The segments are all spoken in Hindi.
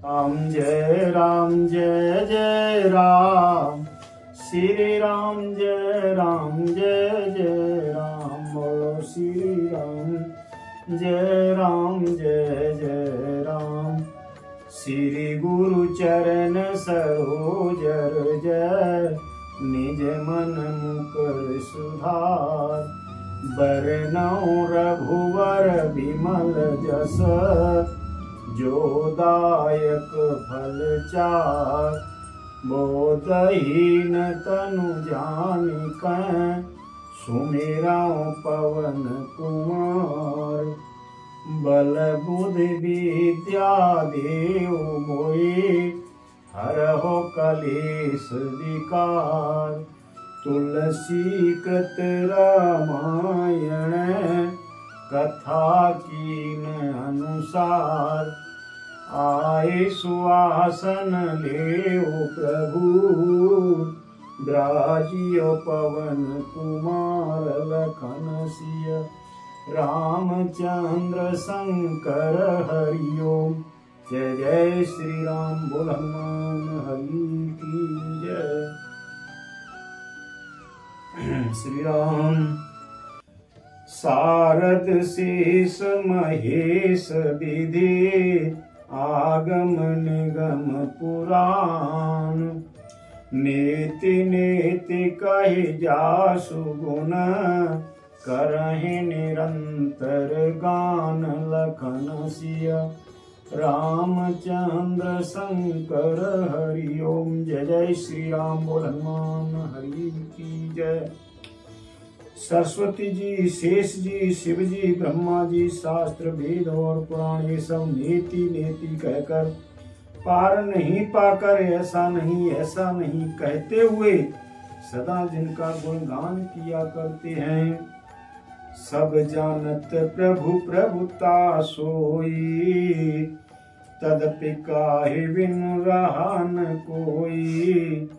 राम जय जय राम, श्री राम जय जय राम, बोलो श्री राम जय जय राम। श्री गुरु चरण सरोजर जय, निज मन मुकुर सुधार। बरनउँ रघुवर बिमल जस, जो दायक फल चार। बोधहीन तनु जानिकै, सुमिरउँ पवन कुमार। बल बुद्धि विद्या देव मोहि, हरहु कलेश विकार। तुलसी कृत रामायण, कथा कीन अनुसार। आए सुआसन लेऊ प्रभु, ब्राजियो पवन कुमार। लखन सिय रामचंद्र संकर हरि ओम। जय जय श्री राम, बोल हनुमान हरि की जय। श्री राम। सारद शेष महेश विधि, आगम निगम पुराण। नीति नीति कहि जासु गुण, करहि निरंतर गान। लखन सिय रामचंद्र संकर हरि ओम। जय जय श्री राम, बोल हनुमान हरि की जय। सरस्वती जी, शेष जी, शिव जी, ब्रह्मा जी, शास्त्र वेद और पुराण ये सब नेति नेति कहकर पार नहीं पाकर ऐसा नहीं कहते हुए सदा जिनका गुणगान किया करते हैं। सब जानत प्रभु प्रभुता सोई, तदपि काहे बिनु रहा न कोई।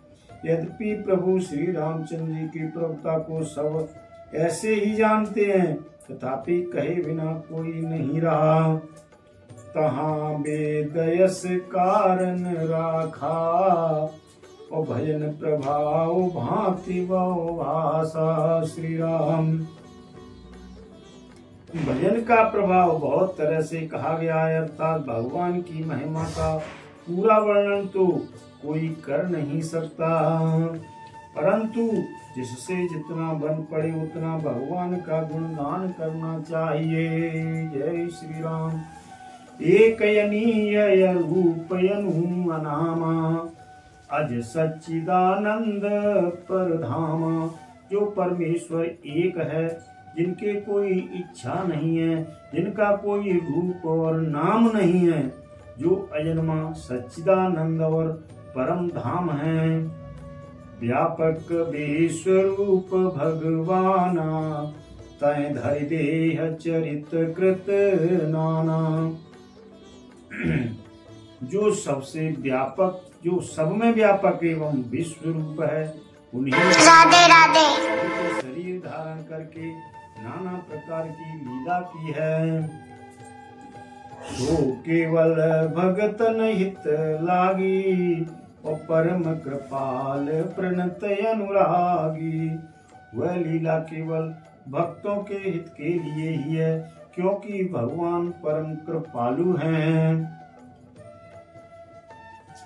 यद्यपि प्रभु श्री रामचंद्र जी की प्रभुता को सब ऐसे ही जानते हैं, तथापि कहे बिना कोई नहीं रहा। तहाँ वेद यस कारण राखा, और भजन प्रभाव भांति वो भाषा। श्री राम। भजन का प्रभाव बहुत तरह से कहा गया है, अर्थात भगवान की महिमा का पूरा वर्णन तो कोई कर नहीं सकता, परंतु जिससे जितना बन पड़े उतना भगवान का गुणगान करना चाहिए। जय श्री राम। एक यनीय रूप यनु अनामा, अज सच्चिदानंद परधामा। जो परमेश्वर एक है, जिनके कोई इच्छा नहीं है, जिनका कोई रूप और नाम नहीं है, जो अजन्मा सच्चिदानंद और परम धाम है। व्यापक विश्वरूप भगवाना, तय धरि देह चरित कृत नाना। जो सबसे व्यापक, जो सब में व्यापक एवं विश्व रूप है, उन्हीं राधे राधे शरीर धारण करके नाना प्रकार की लीला की है। तो केवल भगतन हित लागी, और परम कृपाल प्रणत अनुरागी। वह लीला केवल भक्तों के हित के लिए ही है, क्योंकि भगवान परम कृपालु हैं।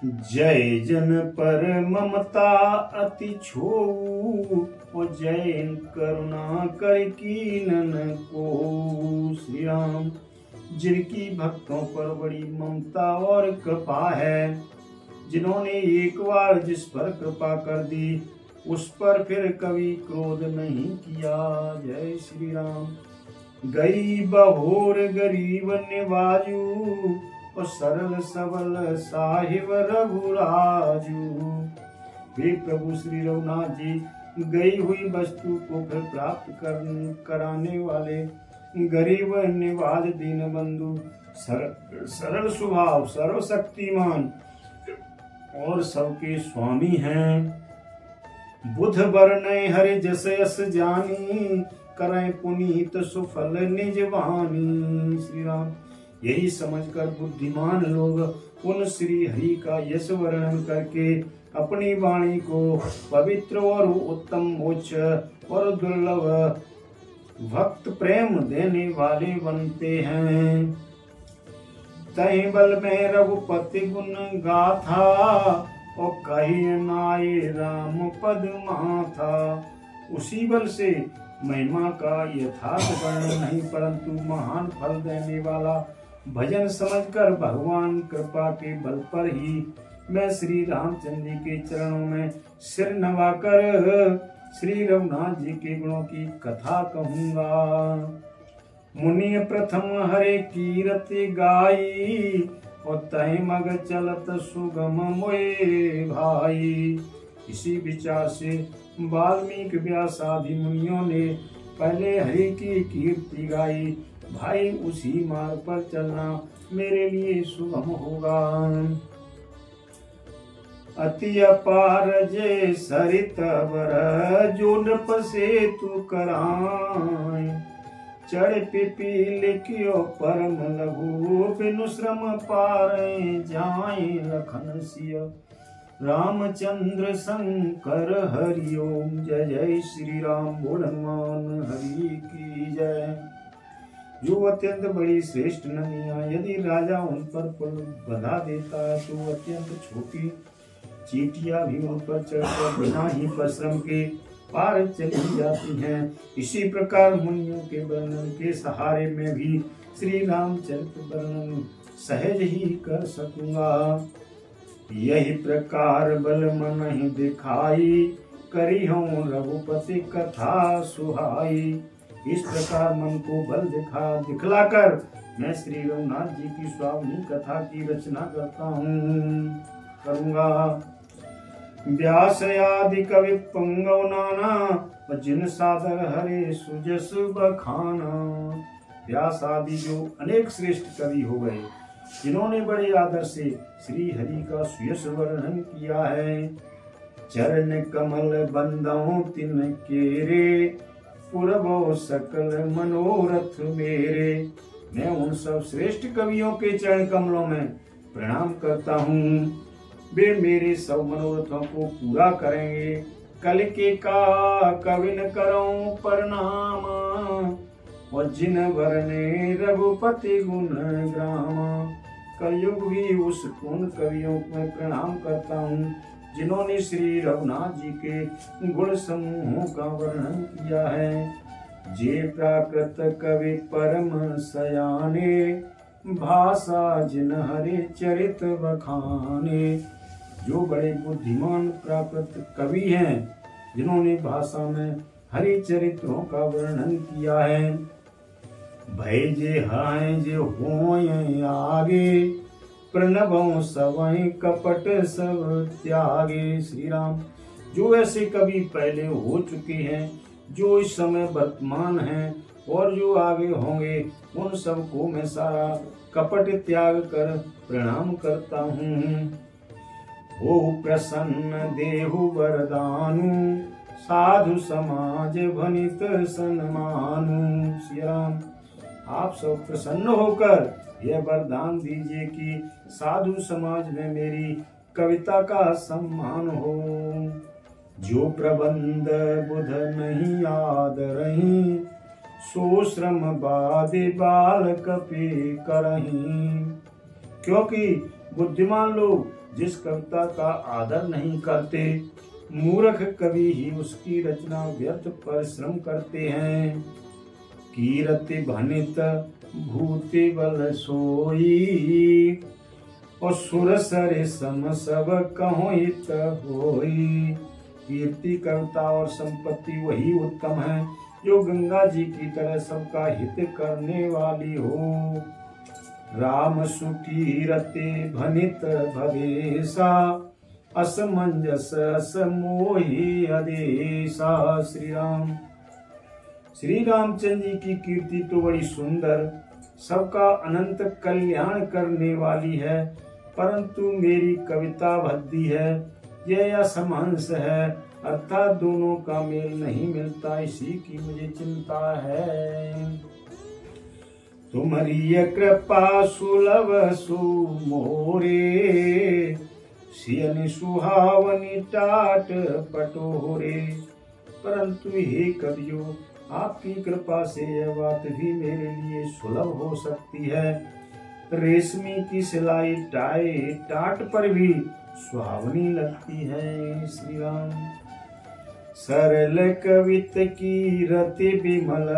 जय जन पर ममता अति छोऊ, और जय करुणा कर कीनन को। श्री राम। जिनकी भक्तों पर बड़ी ममता और कृपा है, जिन्होंने एक बार जिस पर कृपा कर दी, उस पर फिर कभी क्रोध नहीं किया। जय श्री राम। गरीब होर गरीब निवाजू, और सरल सबल साहिब रघुराजू। वे प्रभु श्री रघुनाथ जी गई हुई वस्तु को फिर प्राप्त कराने वाले गरीब निवाज दीन बंधु, सरल स्वभाव, सर्वशक्तिमान और सबके स्वामी हैं। बुध बरनय हरि जस यस जानी, करें पुनीत सुफल निज वाणी। श्री राम। यही समझकर बुद्धिमान लोग उन श्री हरि का यश वर्णन करके अपनी वाणी को पवित्र और उत्तम मोक्ष और दुर्लभ भक्त प्रेम देने वाले बनते हैं। तहि बल में रघुपति गुण गाथा और कही नाई राम पद माथा। उसी बल से महिमा का यथार्थ वर्णन नहीं परंतु महान फल देने वाला भजन समझकर भगवान कृपा के बल पर ही मैं श्री रामचंद्र जी के चरणों में सिर नवाकर श्री रघुनाथ जी के गुणों की कथा कहूंगा। मुनि प्रथम हरे कीरति गाई और तहि मग चलत सुगम मोए भाई। इसी विचार से वाल्मीकि व्यास आदि मुनियों ने पहले हरि की कीर्ति गाई। भाई उसी मार्ग पर चलना मेरे लिए सुगम होगा। अति अपार जे सरित बर जो नृप से तू कराए। चढ़ पिपील लिखियो परम लघु बिनु श्रम पारे जाए लखन सिय। रामचंद्र शंकर हरि ओम। जय जय श्री राम बोल हनुमान हरि की जय। जो अत्यंत बड़ी श्रेष्ठ नदियां यदि राजा उन पर पुल बंधा देता है तो अत्यंत छोटी चींटियां भी उन पर चढ़कर बिना ही परिश्रम के पार चली जाती हैं। इसी प्रकार मुनियों के वर्णन के सहारे में भी श्री रामचरित्र वर्णन सहज ही कर सकूंगा। यही प्रकार बल मन ही दिखाई करी हूँ रघुपति कथा सुहाई। इस प्रकार मन को बल दिखलाकर मैं श्री रघुनाथ जी की स्वामी कथा की रचना करूंगा। व्यास आदि कवि पंगव नाना जिन सादर हरे सुजस बखाना। व्यास आदि जो अनेक श्रेष्ठ कवि हो गए जिन्होंने बड़े आदर से श्री हरि का सुयश वर्णन किया है। चरण कमल बंदों तिन केरे पुरबो सकल मनोरथ मेरे। मैं उन सब श्रेष्ठ कवियों के चरण कमलों में प्रणाम करता हूँ। वे मेरे सब मनोरथों को पूरा करेंगे। कल के का कविन करो प्रणाम और जिन वरने रघुपति गुण ग्रामा। कलयुग भी उस उन कवियों में प्रणाम करता हूँ जिन्होंने श्री रघुनाथ जी के गुण समूहों का वर्णन किया है। जे प्राकृत कवि परम सयाने भाषा जिन हरे चरित बखाने। जो बड़े बुद्धिमान प्राकृत कवि हैं जिन्होंने भाषा में हरि चरित्रों का वर्णन किया है। भय जे हाय जे होय आगे प्रणवों सवै कपट सब त्यागे। श्री राम जो ऐसे कवि पहले हो चुके हैं जो इस समय वर्तमान हैं और जो आगे होंगे उन सबको मैं सारा कपट त्याग कर प्रणाम करता हूँ। ओ प्रसन्न देहु वरदानु साधु समाज भनित सन्मानु। श्री राम आप सब प्रसन्न होकर यह वरदान दीजिए कि साधु समाज में मेरी कविता का सम्मान हो। जो प्रबंध बुध नहीं याद रही सो श्रम बादे बाल कपि करही। क्योंकि बुद्धिमान लोग जिस कविता का आदर नहीं करते मूर्ख कवि ही उसकी रचना व्यर्थ परिश्रम करते हैं। कीरति भनित भूति बल सोई और सुर सरे सम सब कहो हित होई। कीर्ति कविता और संपत्ति वही उत्तम है जो गंगा जी की तरह सबका हित करने वाली हो। राम सुकीरति भनित भवेशा असमंजस असमोहि आदेशा। श्री रामचंद्र जी की कीर्ति तो बड़ी सुंदर सबका अनंत कल्याण करने वाली है परंतु मेरी कविता भद्दी है यह असमंस है अर्थात दोनों का मेल नहीं मिलता। इसी की मुझे चिंता है। तुम्हारी कृपा सुलभ सुमोरे, सियन सुहावनी टाट पटोरे। परंतु हे कवियो, आपकी कृपा से यह बात भी मेरे लिए सुलभ हो सकती है। रेशमी की सिलाई टाट पर भी सुहावनी लगती है। श्री राम। सरल कवित की रति विमल,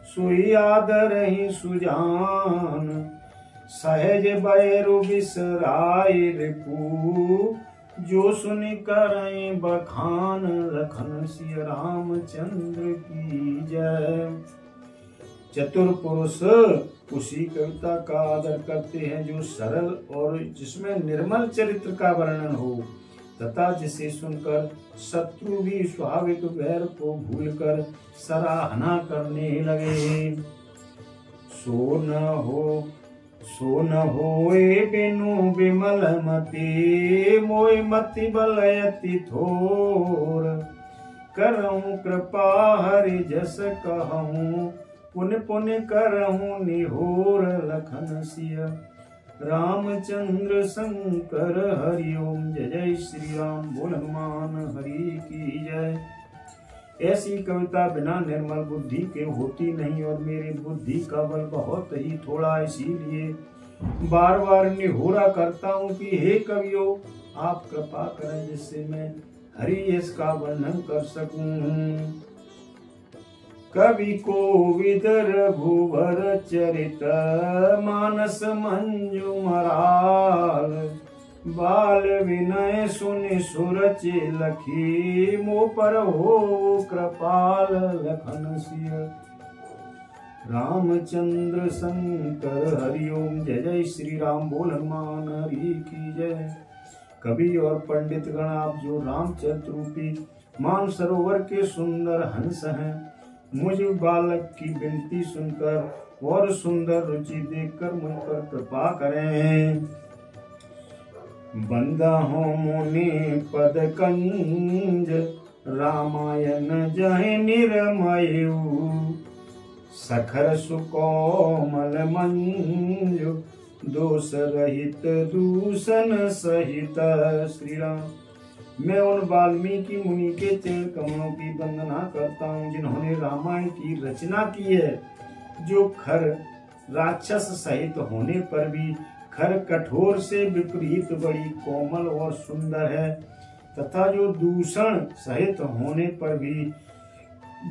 सुई आदर ही सुजान। सहज बैरु बिसराय रिपु, जो सुन करें बखान। लखन सिय रामचंद्र की जय। चतुर पुरुष उसी कविता का आदर करते हैं जो सरल और जिसमें निर्मल चरित्र का वर्णन हो, तथा जिसे सुनकर शत्रु भी स्वाभाविक वैर को भूलकर सराहना करने लगे। सो न होए बिनु विमल मति, मोय मति बलयति थोर। करहूं कृपा हरि जस कहूं, पुन पुन करहूं निहोर। लखन सिय रामचंद्र शंकर हरि ओम। जय जय श्री राम। बोल हनुमान हरि की जय। ऐसी कविता बिना निर्मल बुद्धि के होती नहीं, और मेरी बुद्धि का बल बहुत ही थोड़ा, इसीलिए बार बार निहोरा करता हूँ कि हे कवियो, आप कृपा करें जिससे मैं हरि यश का वर्णन कर सकूं। कवि को विदर भूवर चरित, मानस मंजू मराल। बाल विनय सुनि सुरचि लखी, मो पर हो कृपाल। लखन सिय रामचंद्र शंकर हरि ओम। जय जय श्री राम। बोल हनुमान हरि की जय। कवि और पंडित गण, आप जो रामचरित रूपी मानसरोवर के सुंदर हंस हैं, मुझ बालक की विनती सुनकर और सुंदर रुचि देखकर मुझ पर कृपा करें। बंदा हो मुनि पद कंज, रामायण जय निर्मयु। सखर सुकोमल मंजु, दोष रहित दूषण सहित। श्री राम। मैं उन वाल्मीकि मुनि के चरण कमलों की वंदना करता हूँ जिन्होंने रामायण की रचना की है, जो खर राक्षस सहित होने पर भी खर कठोर से विपरीत बड़ी कोमल और सुंदर है, तथा जो दूषण सहित होने पर भी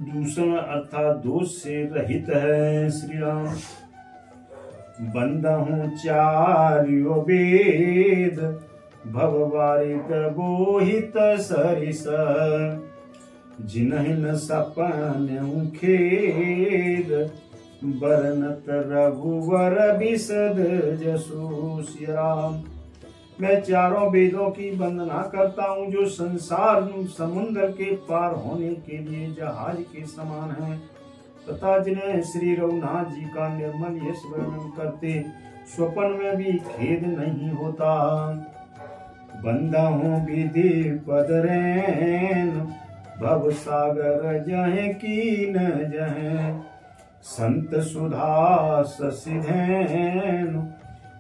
दूषण अर्थात दोष से रहित है। श्री राम। बंदा हूँ चार्यो वेद, भववारिक बोहित सरिस। जिन्हिन सपन खेद, बरनत रघुवर बिसद जसु। श्री राम। मैं चारों वेदों की वंदना करता हूँ जो संसार समुद्र के पार होने के लिए जहाज के समान है, तथा जिन्हें श्री रघुनाथ जी का निर्मल यश वर्णन करते स्वप्न में भी खेद नहीं होता। बंदा हूँ विधि पदरैन, भव सागर जहे कीन जहे। संत सुधा ससिधैन,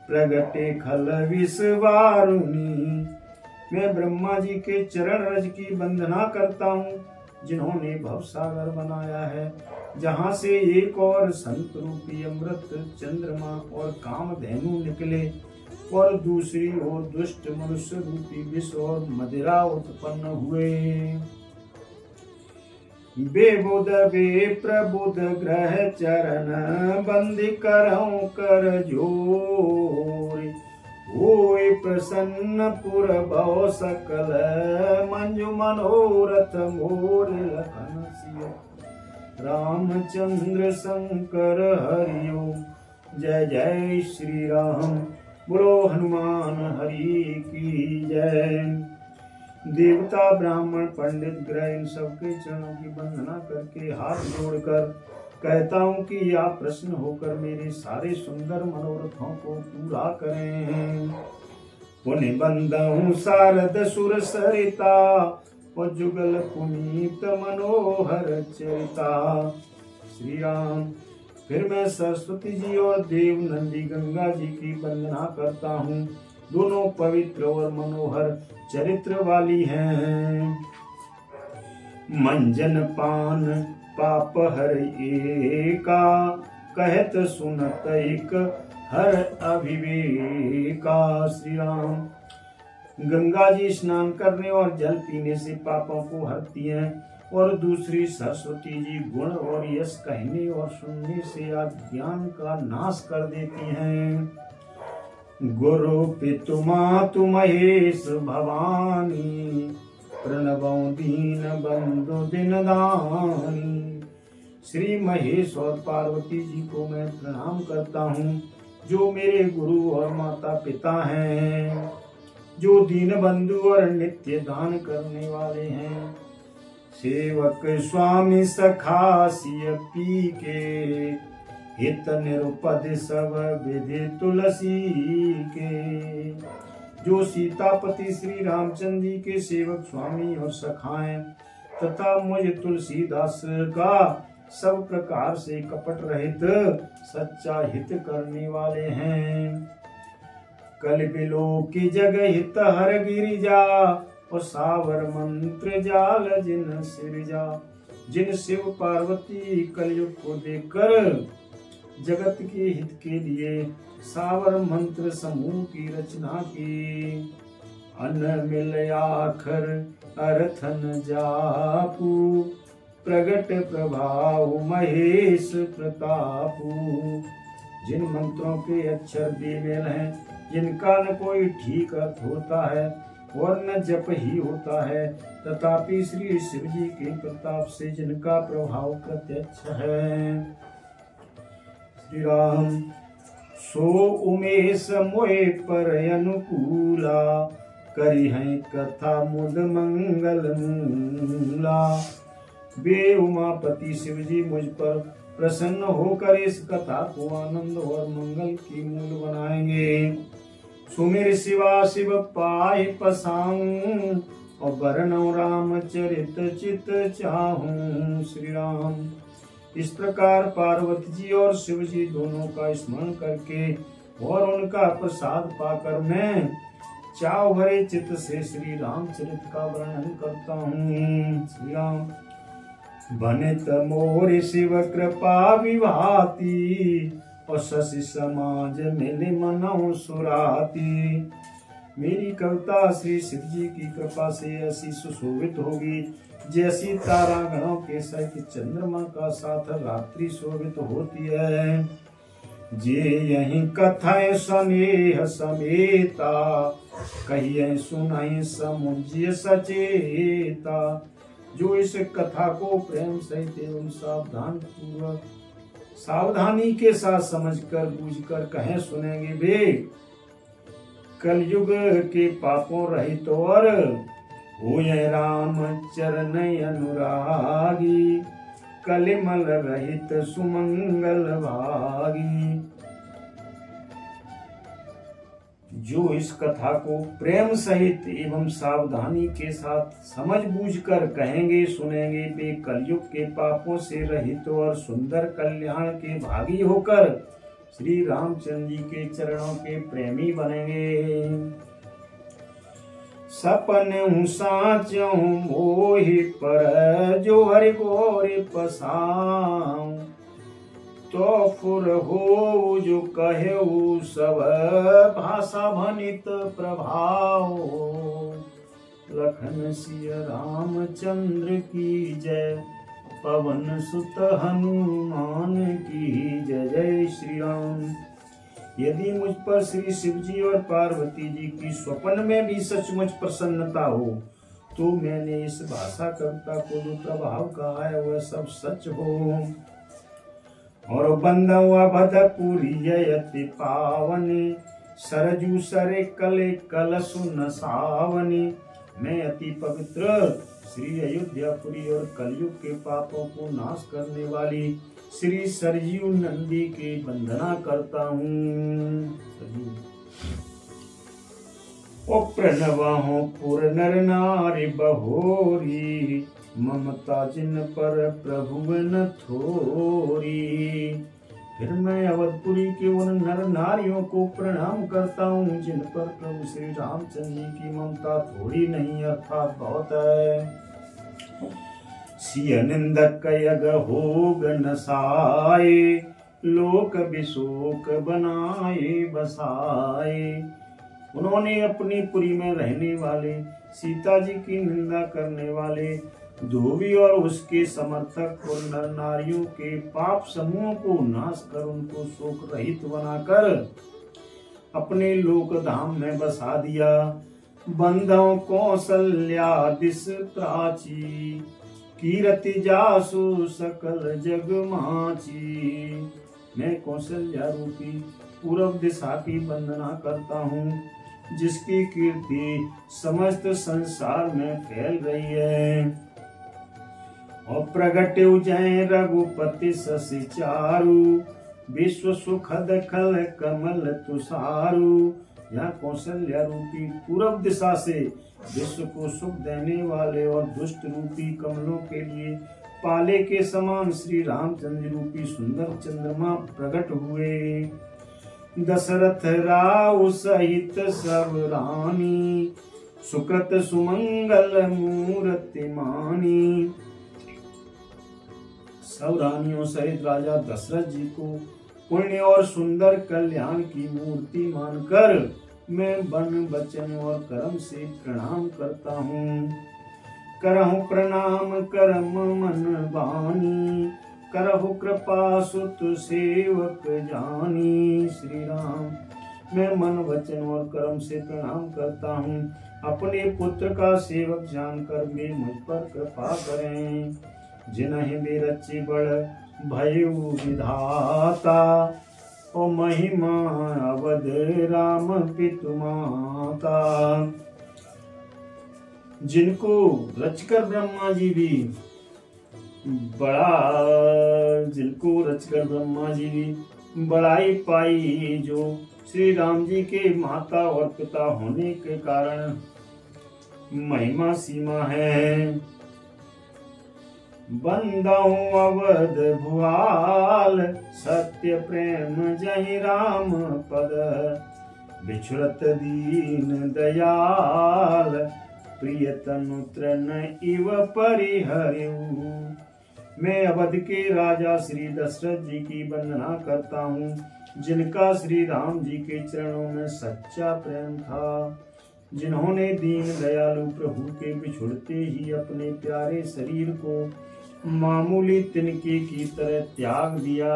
प्रगटे खल विषवारुणी। मैं ब्रह्मा जी के चरण रज की वंदना करता हूँ जिन्होंने भव सागर बनाया है, जहाँ से एक और संत रूपी अमृत चंद्रमा और कामधेनु निकले, और दूसरी ओर दुष्ट मनुष्य रूपी विष और मदिरा उत्पन्न हुए। बेबुद बे प्रबुद ग्रह चरण, बंदी करऊं कर जोर। होय प्रसन्न पुर भव सकल, मंजु मनोरथ मोर। लखन सिय रामचंद्र शंकर हरि ओम। जय जय श्री राम। बोलो हनुमान हरि की जय। देवता ब्राह्मण पंडित ग्रह इन सबके चरणों की वंदना करके हाथ जोड़कर कहता हूँ कि आप प्रसन्न होकर मेरे सारे सुंदर मनोरथों को पूरा करें। पुण्य बंदहु शारद सुर सरिता, और जुगल पुनीत मनोहर चरिता। श्री राम। फिर मैं सरस्वती जी और देव नंदी गंगा जी की वंदना करता हूँ। दोनों पवित्र और मनोहर चरित्र वाली हैं। मंजन पान पाप हर एका, कहत सुनत एक हर अभिवेका। श्री राम। गंगा जी स्नान करने और जल पीने से पापों को हरती हैं, और दूसरी सरस्वती जी गुण और यश कहने और सुनने से अज्ञान का नाश कर देती हैं। गुरु पितु मातु महेश भवानी, प्रणवों दीन बंधु दिन दानी। श्री महेश और पार्वती जी को मैं प्रणाम करता हूँ, जो मेरे गुरु और माता पिता हैं, जो दीन बंधु और नित्य दान करने वाले हैं। सेवक स्वामी सखा सिय पी के, हित निरुपद सब विधि तुलसी के। जो सीतापति श्री रामचंद्र जी के सेवक स्वामी और सखा हैं, तथा मुझ तुलसीदास का सब प्रकार से कपट रहित सच्चा हित करने वाले हैं। कल बिलो की जगह हित हर गिरिजा, और सावर मंत्र जाल जिन सिरजा। जिन शिव पार्वती कलयुग को देखकर जगत के हित के लिए सावर मंत्र समूह की रचना की। अन मिल आखर अर्थन जापू, प्रगट प्रभाव महेश प्रतापू। जिन मंत्रों के अक्षर बेमेल हैं, जिनका न कोई ठीक अर्थ होता है और न जप ही होता है, तथापि श्री शिव जी के प्रताप से जिनका प्रभाव प्रत्यक्ष है। श्री राम। सो उमेश मोए पर अनुकूला, करी है कथा मुद मंगल मूला। वे उमापति शिव जी मुझ पर प्रसन्न होकर इस कथा को आनंद और मंगल की मूल बनाएंगे। सुमिर शिवा शिव पाए पसाऊं, और बरनौ रामचरित चित चाहूं। श्री राम। इस प्रकार पार्वती जी और शिव जी दोनों का स्मरण करके और उनका प्रसाद पाकर मैं चाव भरे चित्त से श्री रामचरित का वर्णन करता हूँ। श्री राम। बनित मोर शिव कृपा विभाती, और शशि समाज मिले मनौ सुराती। मेरी कविता श्री शिव जी की कृपा से ऐसी सुशोभित होगी, जैसी तारागणों के सहित चंद्रमा का साथ रात्रि शोभित होती है। जे यही कथाएं स्नेह समेता, कहिए सुनाई समुझ्य सचेता। जो इस कथा को प्रेम सहित एवं सावधानी के साथ समझकर बूझकर कहें सुनेंगे, वे कलयुग के पापों रहित और होए राम चरण अनुरागी। कलिमल रहित सुमंगल भागी। जो इस कथा को प्रेम सहित एवं सावधानी के साथ समझ बूझकर कहेंगे सुनेंगे, वे कलयुग के पापों से रहित और सुंदर कल्याण के भागी होकर श्री रामचंद्र जी के चरणों के प्रेमी बनेंगे। सपन साचो मोहि पर, जो हरि गोरि पसाऊं। तो फुर हो जो कहेऊ सब, भाषा भनित प्रभाव। लखन सिय रामचंद्र की जय, पवन सुत हनुमान की जय। जय श्री राम। यदि मुझ पर श्री शिव जी और पार्वती जी की स्वप्न में भी सचमुच प्रसन्नता हो, तो मैंने इस भाषा कविता को जो प्रभाव कहा है वह सब सच हो। और बंदव अभदपुरी अति पावनी, सरजू सरे कले कल सुन सावनी। मैं अति पवित्र श्री अयोध्यापुरी और कलयुग के पापों को नाश करने वाली श्री सरयू नंदी की वंदना करता हूँ। ओ प्रणवहु पुर नर नारी बहोरी, ममता जिन पर प्रभु न थोरी। फिर मैं अवधपुरी के उन नर नारियों को प्रणाम करता हूँ जिन पर प्रभु श्री रामचंद्र जी की ममता थोड़ी नहीं अर्थात बहुत है। सिय निंदक यग होग नसाए, लोक विशोक बनाए बसाए। उन्होंने अपनी पुरी में रहने वाले सीता जी की निंदा करने वाले धोबी और उसके समर्थक और नर नारियों के पाप समूह को नाश कर उनको शोक रहित बनाकर अपने लोक धाम में बसा दिया। बंधव कौशल्या दिस प्राची, कीरति जासु सकल जग माची। मैं कौशल्या रूपी पूर्व दिशा की वंदना करता हूँ जिसकी कीर्ति समस्त संसार में फैल रही है। और प्रगट जय रघुपति शशि चारु, विश्व सुखद खल कमल तुषारु। यहाँ कौशल्या रूपी पूर्व दिशा से विश्व को सुख देने वाले और दुष्ट रूपी कमलों के लिए पाले के समान श्री रामचंद्र रूपी सुंदर चंद्रमा प्रकट हुए। दशरथ राव सहित सब रानी, सुकृत सुमंगल मूर्ति मानी। सब रानियों सहित राजा दशरथ जी को पुण्य और सुंदर कल्याण की मूर्ति मानकर मैं वन वचन और कर्म से प्रणाम करता हूँ। करहु प्रणाम कर्म मन बानी, करहु कृपा सुत सेवक जानी। श्री राम, मैं मन वचन और कर्म से प्रणाम करता हूँ। अपने पुत्र का सेवक जानकर वे मुझ पर कृपा करें। जिन्हें बेरची बड़ भयु विधाता, ओ महिमा अवध राम पितु माता। जिनको रचकर ब्रह्मा जी भी बड़ाई पाई, जो श्री राम जी के माता और पिता होने के कारण महिमा सीमा है। बंदाऊ अवध भुआल, सत्य प्रेम जहि राम पद। बिछुड़त दीन दयाल, प्रिय तनु तृण इव परिहरिऊ। मैं अवध के राजा श्री दशरथ जी की वंदना करता हूँ जिनका श्री राम जी के चरणों में सच्चा प्रेम था। जिन्होंने दीन दयालु प्रभु के बिछुड़ते ही अपने प्यारे शरीर को मामूली तिनके की तरह त्याग दिया।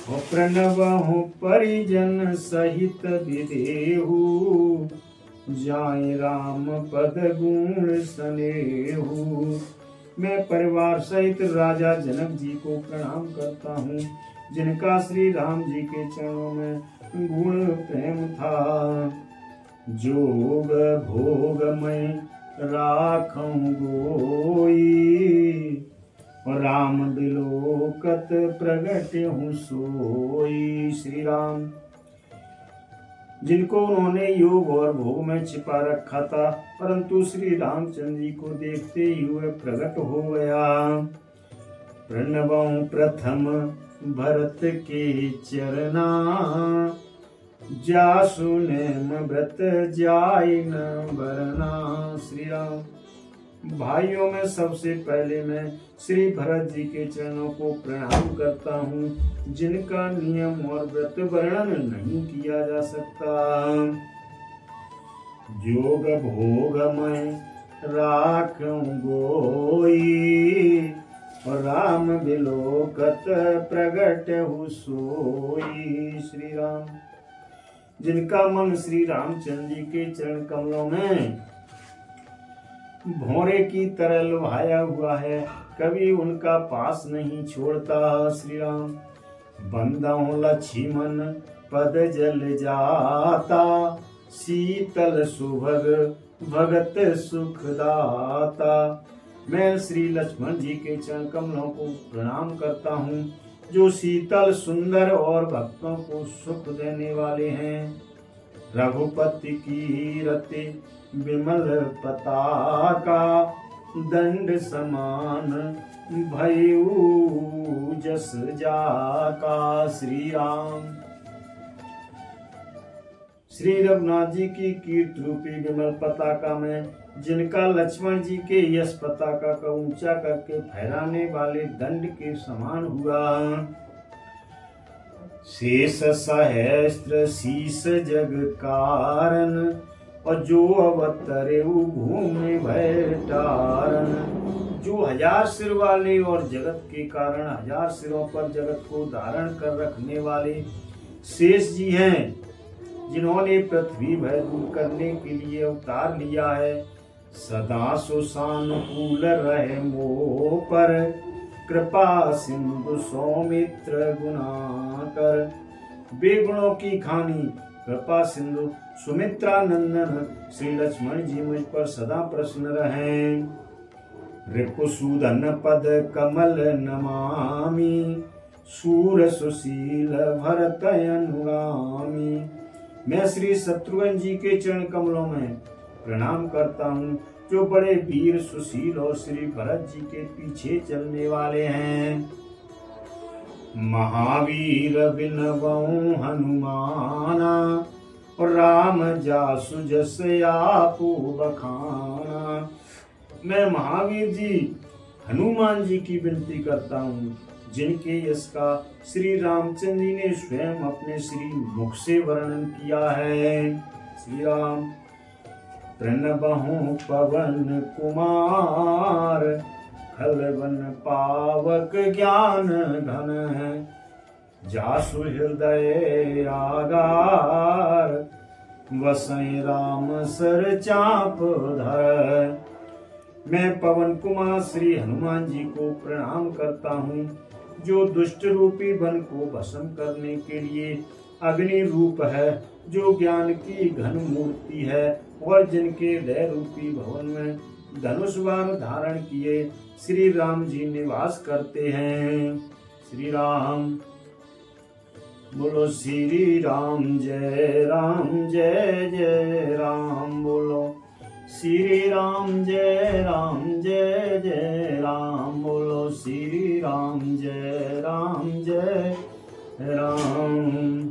हो प्रणव हो परिजन सहित विदेहु, जाए राम पद गुण स्नेहु। मैं परिवार सहित राजा जनक जी को प्रणाम करता हूँ जिनका श्री राम जी के चरणों में गुण प्रेम था। जोग भोग में राखूं गोई, राम बिलोकत प्रगट हूँ सोई। श्री राम, जिनको उन्होंने योग और भोग में छिपा रखा था परंतु श्री रामचंद्र जी को देखते ही हुए प्रकट हो गया। प्रणवं प्रथम भरत के चरना, जासु नेम व्रत जाय न बरना। श्री राम, भाइयों में सबसे पहले मैं श्री भरत जी के चरणों को प्रणाम करता हूँ जिनका नियम और व्रत वर्णन नहीं किया जा सकता। जोग भोग में राखूं गोई, और राम बिलोकत प्रगट हूँ सोई। श्री राम, जिनका मन श्री रामचंद्र जी के चरण कमलों में भौरे की तरह लुभाया हुआ है, कभी उनका पास नहीं छोड़ता। श्री राम, बंदाओं लक्ष्मण पद जल जाता, शीतल सुभग भगत सुखदाता। मैं श्री लक्ष्मण जी के चरण कमलों को प्रणाम करता हूँ जो शीतल सुंदर और भक्तों को सुख देने वाले हैं। रघुपति की रति विमल पताका, दंड समान भयऊ जस जाका। श्री राम। श्री रघुनाथ जी की कीर्ति रूपी विमल पताका में जिनका लक्ष्मण जी के यश पताका का ऊंचा करके फहराने वाले दंड के समान हुआ। शेष सहस्त्र शीस जग कारण और जो अवतरे भूमि भय तारण। जो 1000 सिर वाले और जगत के कारण 1000 सिरों पर जगत को धारण कर रखने वाले शेष जी हैं, जिन्होंने पृथ्वी भय दूर करने के लिए अवतार लिया है। सदा सुसानुकूल रहे मोह पर कृपा सिंधु सौमित्र गुणाकर। बेगुणों की खानी कृपा सिंधु सुमित्रा नंदन श्री लक्ष्मण जी मुझ पर सदा प्रसन्न रहें। रिपुसूदन पद कमल नमामि सूर सुशील भरत अनुगामी। मैं श्री शत्रुघ्न जी के चरण कमलों में प्रणाम करता हूँ, जो बड़े वीर सुशील और श्री भरत जी के पीछे चलने वाले हैं। महावीर बिनवऊं हनुमाना और राम जासु जस आपु बखाना। मैं महावीर जी हनुमान जी की विनती करता हूँ, जिनके यश का श्री रामचंद्र जी ने स्वयं अपने श्री मुख से वर्णन किया है। श्री राम। प्रणबहु पवन कुमार खलवन पावक ज्ञान घन है। जासु हृदय आगार वसई राम सर चाप धर। मैं पवन कुमार श्री हनुमान जी को प्रणाम करता हूँ, जो दुष्ट रूपी वन को भस्म करने के लिए अग्नि रूप है, जो ज्ञान की घन मूर्ति है और जिनके दया रूपी भवन में धनुष बाण धारण किए श्री राम जी निवास करते हैं। श्री राम। बोलो श्री राम जय जय राम। बोलो श्री राम जय जय राम। बोलो श्री राम जय राम।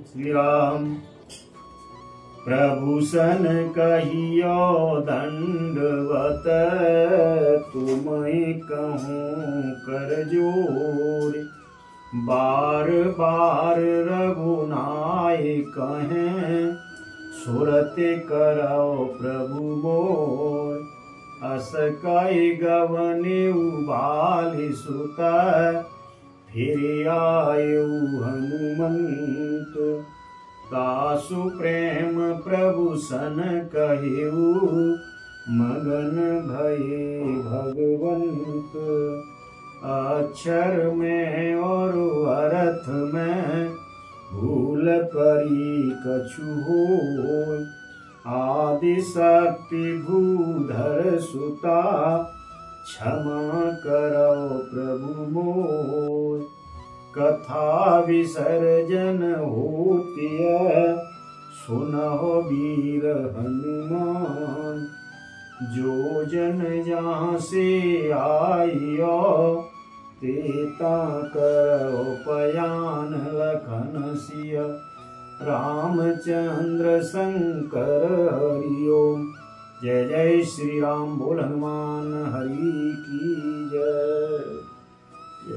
श्री राम। प्रभु सन कहियो दंडवत तुम्हें कहूँ कर जोर। बार बार रघुनाय कहें सुरते करो प्रभु मोर। अस कई गवने उबाली सुता फिर आयु हनुमंत। तासु प्रेम प्रभु सन कहिऊ मगन भये भगवंत। अक्षर में और अर्थ में भूल परी कछु हो। आदि शक्ति भूधर सुता क्षमा करो प्रभु मोर। कथा विसर्जन होती है सुनो वीर हनुमान। जो जन जहाँ से आइयो तेता करो पयान लखन सिय। रामचंद्र शंकर हरि ओम। जय जय श्री राम। बोल हनुमान हरि की